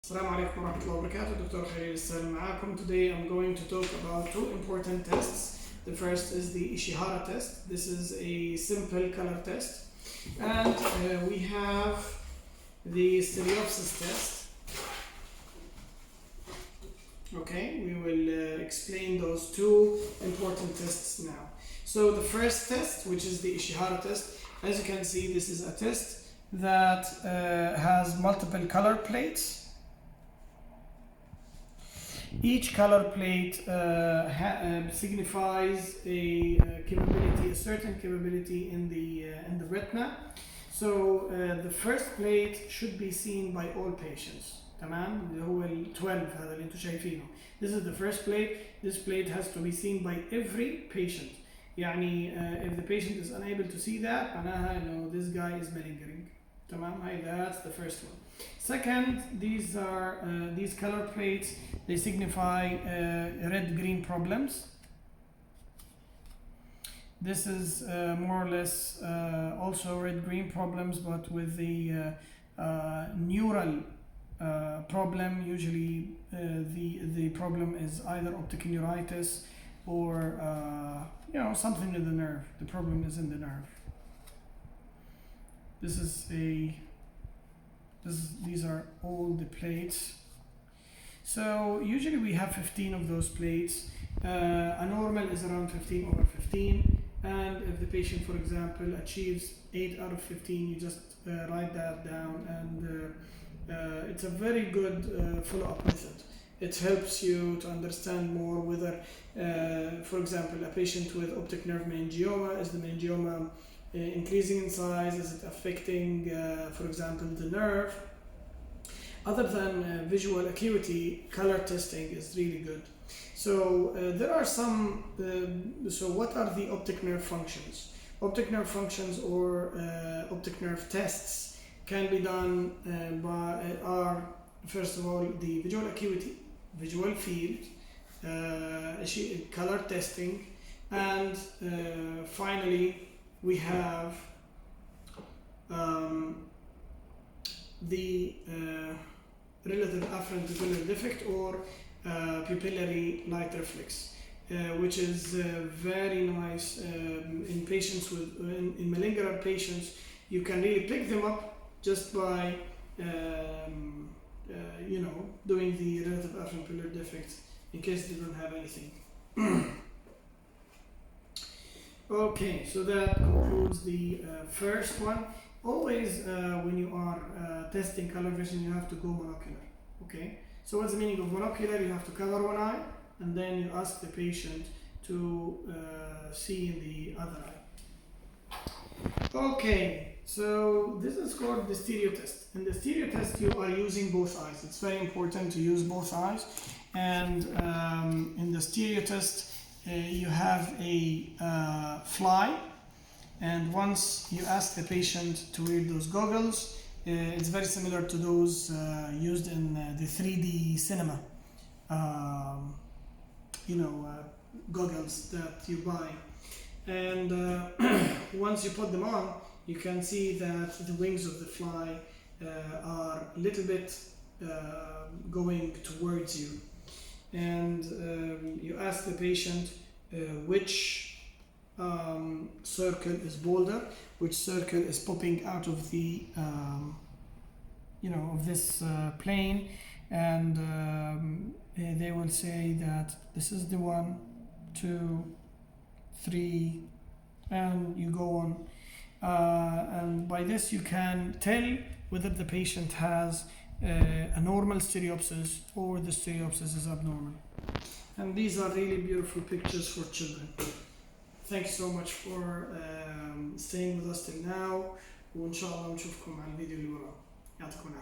السلام عليكم ورحمة الله وبركاته. دكتور خليل السالم معاكم. Today I'm going to talk about two important tests. The first is the Ishihara test. This is a simple color test. And we have the stereopsis test. Okay, we will explain those two important tests now. So the first test, which is the Ishihara test, as you can see, this is a test that has multiple color plates. Each color plate signifies a capability, a certain capability in the retina. So the first plate should be seen by all patients. تمام اللي هو ال 12 هذا اللي انتم شايفينه. This is the first plate. This plate has to be seen by every patient. يعني if the patient is unable to see that معناها انه this guy is malingering. تمام هاي that's the first one. Second, these are these color plates. They signify red-green problems. This is more or less also red-green problems, but with the neural problem. Usually, the problem is either optic neuritis or something in the nerve. The problem is in the nerve. These are all the plates. So usually we have 15 of those plates. A normal is around 15/15, and if the patient, for example, achieves 8 out of 15, you just write that down, and it's a very good follow-up method. It helps you to understand more whether, for example, a patient with optic nerve meningioma, is the meningioma increasing in size? Is it affecting, for example, the nerve? Other than visual acuity, color testing is really good. So there are some. So what are the optic nerve functions? Optic nerve functions or optic nerve tests can be done are first of all the visual acuity, visual field, color testing, and finally we have the relative afferent pupillary defect or pupillary light reflex, which is very nice in patients with in malingeral patients. You can really pick them up just by doing the relative afferent pupillary defect in case they don't have anything. Okay, so that concludes the first one. Always when you are testing color vision, you have to go monocular. Okay, so what's the meaning of monocular? You have to cover one eye and then you ask the patient to see in the other eye. Okay, so this is called the stereo test. In the stereo test, you are using both eyes. It's very important to use both eyes. And in the stereo test, you have a fly, and once you ask the patient to wear those goggles, it's very similar to those used in the 3D cinema goggles that you buy. And once you put them on, you can see that the wings of the fly are a little bit going towards you. And you ask the patient which circle is bolder, which circle is popping out of the of this plane, and they will say that this is the 1, 2, 3, and you go on, and by this you can tell whether the patient has a normal stereopsis or the stereopsis is abnormal. And these are really beautiful pictures for children. Thank you so much for staying with us till now, وإن شاء الله نشوفكم على الفيديو اللي وراه. يعطيكم العافية.